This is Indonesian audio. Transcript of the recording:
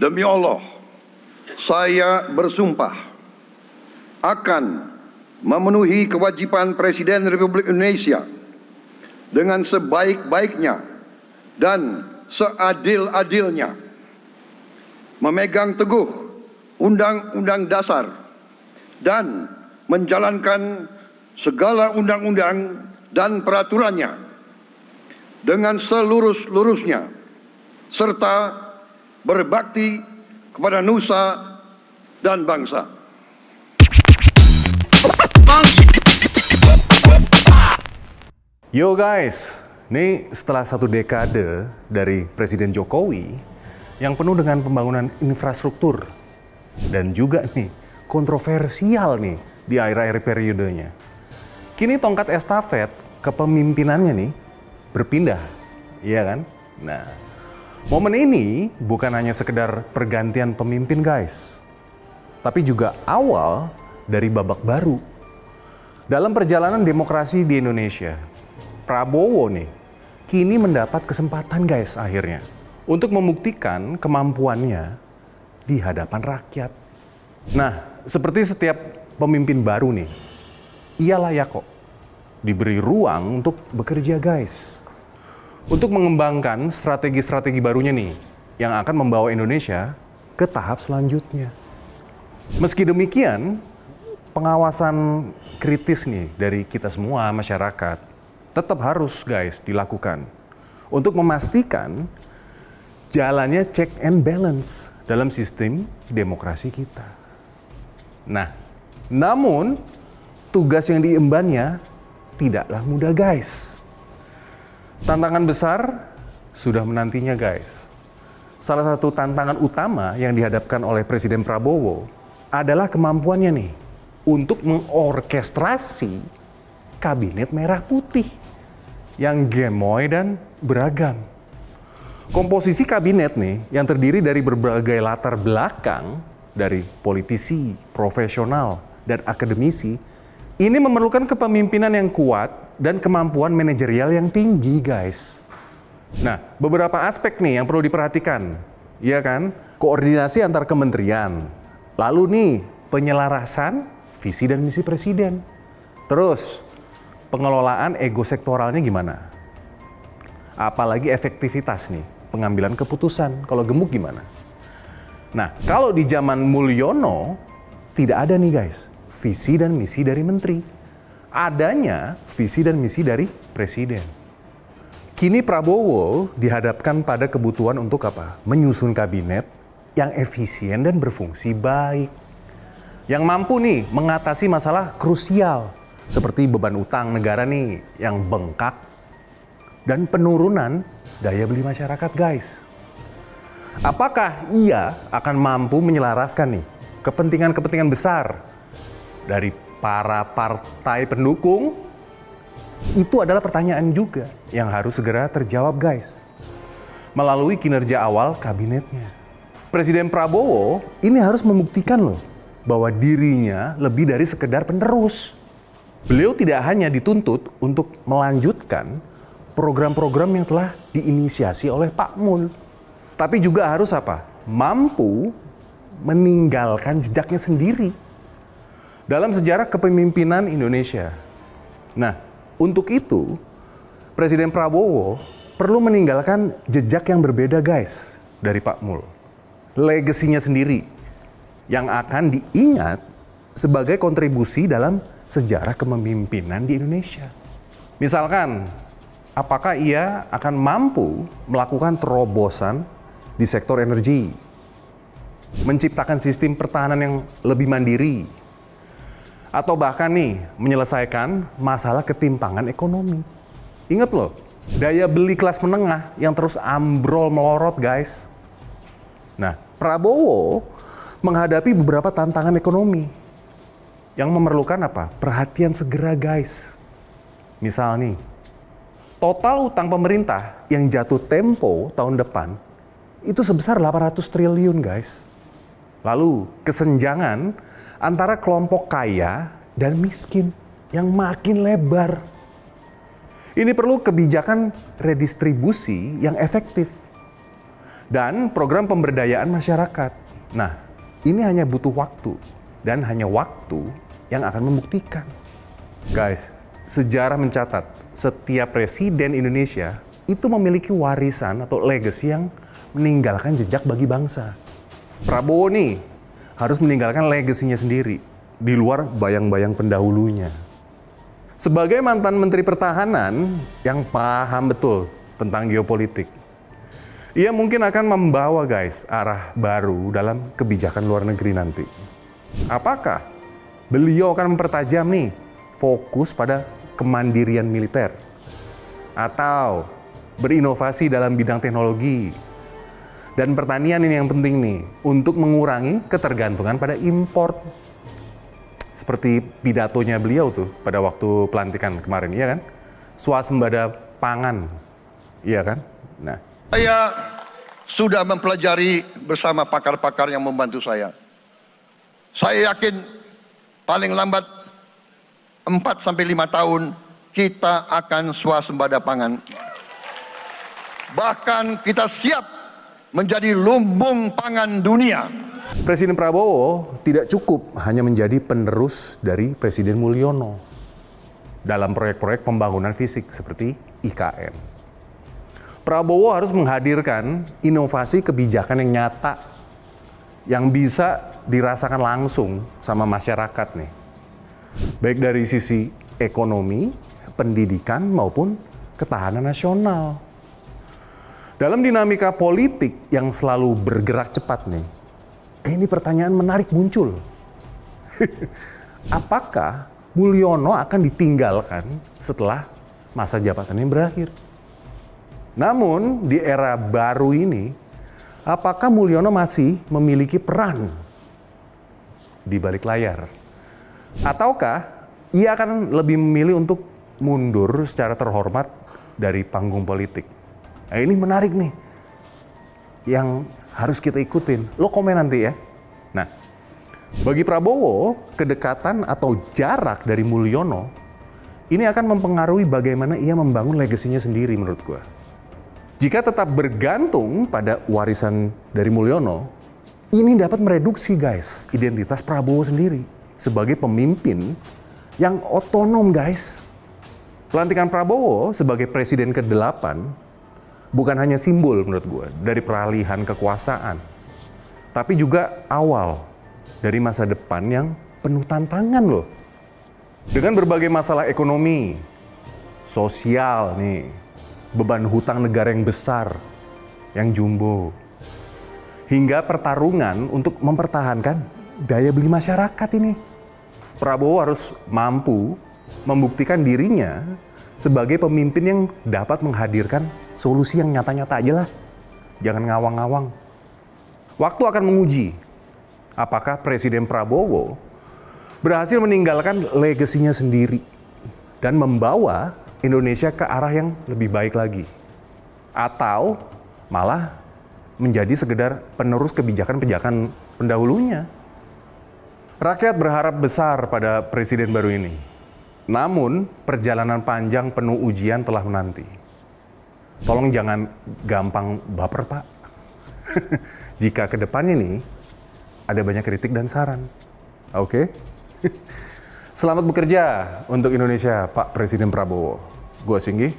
Demi Allah, saya bersumpah akan memenuhi kewajiban Presiden Republik Indonesia dengan sebaik-baiknya dan seadil-adilnya, memegang teguh Undang-Undang Dasar dan menjalankan segala undang-undang dan peraturannya dengan selurus-lurusnya, serta berbakti kepada nusa dan bangsa. Yo guys, ini setelah 1 dekade dari Presiden Jokowi yang penuh dengan pembangunan infrastruktur dan juga nih kontroversial nih di akhir-akhir periodenya. Kini tongkat estafet kepemimpinannya nih berpindah, iya kan? Nah, momen ini bukan hanya sekedar pergantian pemimpin guys, tapi juga awal dari babak baru dalam perjalanan demokrasi di Indonesia. Prabowo nih kini mendapat kesempatan guys akhirnya untuk membuktikan kemampuannya di hadapan rakyat. Nah, seperti setiap pemimpin baru nih, ia layak kok diberi ruang untuk bekerja guys, untuk mengembangkan strategi-strategi barunya nih yang akan membawa Indonesia ke tahap selanjutnya. Meski demikian, pengawasan kritis nih dari kita semua masyarakat tetap harus guys dilakukan untuk memastikan jalannya check and balance dalam sistem demokrasi kita. Nah, namun tugas yang diembannya tidaklah mudah guys. Tantangan besar sudah menantinya guys. Salah satu tantangan utama yang dihadapkan oleh Presiden Prabowo adalah kemampuannya nih untuk mengorkestrasi kabinet merah putih yang gemoy dan beragam. Komposisi kabinet nih yang terdiri dari berbagai latar belakang dari politisi, profesional, dan akademisi ini memerlukan kepemimpinan yang kuat dan kemampuan manajerial yang tinggi guys. Nah, beberapa aspek nih yang perlu diperhatikan, ya kan? Koordinasi antar kementerian, lalu nih penyelarasan visi dan misi presiden. Terus pengelolaan ego sektoralnya gimana? Apalagi efektivitas nih pengambilan keputusan, kalau gemuk gimana? Nah, kalau di zaman Mulyono tidak ada nih guys visi dan misi dari menteri. Adanya visi dan misi dari presiden. Kini Prabowo dihadapkan pada kebutuhan untuk apa? Menyusun kabinet yang efisien dan berfungsi baik. Yang mampu nih mengatasi masalah krusial seperti beban utang negara nih yang bengkak dan penurunan daya beli masyarakat guys. Apakah ia akan mampu menyelaraskan nih kepentingan-kepentingan besar dari para partai pendukung? Itu adalah pertanyaan juga yang harus segera terjawab guys melalui kinerja awal kabinetnya. Presiden Prabowo ini harus membuktikan loh bahwa dirinya lebih dari sekedar penerus. Beliau tidak hanya dituntut untuk melanjutkan program-program yang telah diinisiasi oleh Pak Mul, tapi juga harus apa? Mampu meninggalkan jejaknya sendiri dalam sejarah kepemimpinan Indonesia. Nah, untuk itu Presiden Prabowo perlu meninggalkan jejak yang berbeda guys dari Pak Mul. Legasinya sendiri yang akan diingat sebagai kontribusi dalam sejarah kepemimpinan di Indonesia. Misalkan, apakah ia akan mampu melakukan terobosan di sektor energi, menciptakan sistem pertahanan yang lebih mandiri, atau bahkan nih menyelesaikan masalah ketimpangan ekonomi. Ingat loh, daya beli kelas menengah yang terus ambrol melorot guys. Nah, Prabowo menghadapi beberapa tantangan ekonomi yang memerlukan apa? Perhatian segera guys. Misal nih, total utang pemerintah yang jatuh tempo tahun depan itu sebesar 800 triliun guys. Lalu kesenjangan antara kelompok kaya dan miskin yang makin lebar. Ini perlu kebijakan redistribusi yang efektif dan program pemberdayaan masyarakat. Nah, ini hanya butuh waktu dan hanya waktu yang akan membuktikan. Guys, sejarah mencatat setiap presiden Indonesia itu memiliki warisan atau legacy yang meninggalkan jejak bagi bangsa. Prabowo nih harus meninggalkan legasinya sendiri di luar bayang-bayang pendahulunya. Sebagai mantan Menteri Pertahanan yang paham betul tentang geopolitik, ia mungkin akan membawa guys arah baru dalam kebijakan luar negeri nanti. Apakah beliau akan mempertajam nih fokus pada kemandirian militer atau berinovasi dalam bidang teknologi dan pertanian ini yang penting nih untuk mengurangi ketergantungan pada impor. Seperti pidatonya beliau tuh pada waktu pelantikan kemarin, iya kan? Swasembada pangan, iya kan? Nah, Saya sudah mempelajari bersama pakar-pakar yang membantu saya. Saya yakin paling lambat 4-5 tahun kita akan swasembada pangan. Bahkan kita siap menjadi lumbung pangan dunia. Presiden Prabowo tidak cukup hanya menjadi penerus dari Presiden Mulyono dalam proyek-proyek pembangunan fisik seperti IKN. Prabowo harus menghadirkan inovasi kebijakan yang nyata, yang bisa dirasakan langsung sama masyarakat nih. Baik dari sisi ekonomi, pendidikan, maupun ketahanan nasional. Dalam dinamika politik yang selalu bergerak cepat nih, ini pertanyaan menarik muncul. Apakah Mulyono akan ditinggalkan setelah masa jabatannya berakhir? Namun di era baru ini, apakah Mulyono masih memiliki peran di balik layar? Ataukah ia akan lebih memilih untuk mundur secara terhormat dari panggung politik? Nah, ini menarik nih, yang harus kita ikutin. Lo komen nanti ya. Nah, bagi Prabowo, kedekatan atau jarak dari Mulyono ini akan mempengaruhi bagaimana ia membangun legasinya sendiri menurut gue. Jika tetap bergantung pada warisan dari Mulyono, ini dapat mereduksi guys identitas Prabowo sendiri sebagai pemimpin yang otonom guys. Pelantikan Prabowo sebagai presiden ke-8 bukan hanya simbol menurut gue dari peralihan kekuasaan, tapi juga awal dari masa depan yang penuh tantangan loh. Dengan berbagai masalah ekonomi, sosial nih, beban hutang negara yang besar, yang jumbo, hingga pertarungan untuk mempertahankan daya beli masyarakat ini. Prabowo harus mampu membuktikan dirinya sebagai pemimpin yang dapat menghadirkan solusi yang nyata-nyata aja lah. Jangan ngawang-ngawang. Waktu akan menguji apakah Presiden Prabowo berhasil meninggalkan legasinya sendiri dan membawa Indonesia ke arah yang lebih baik lagi. Atau malah menjadi sekedar penerus kebijakan-kebijakan pendahulunya. Rakyat berharap besar pada presiden baru ini. Namun, perjalanan panjang penuh ujian telah menanti. Tolong jangan gampang baper, Pak. Jika ke depannya nih, ada banyak kritik dan saran. Oke? Selamat bekerja untuk Indonesia, Pak Presiden Prabowo. Gua Singgi.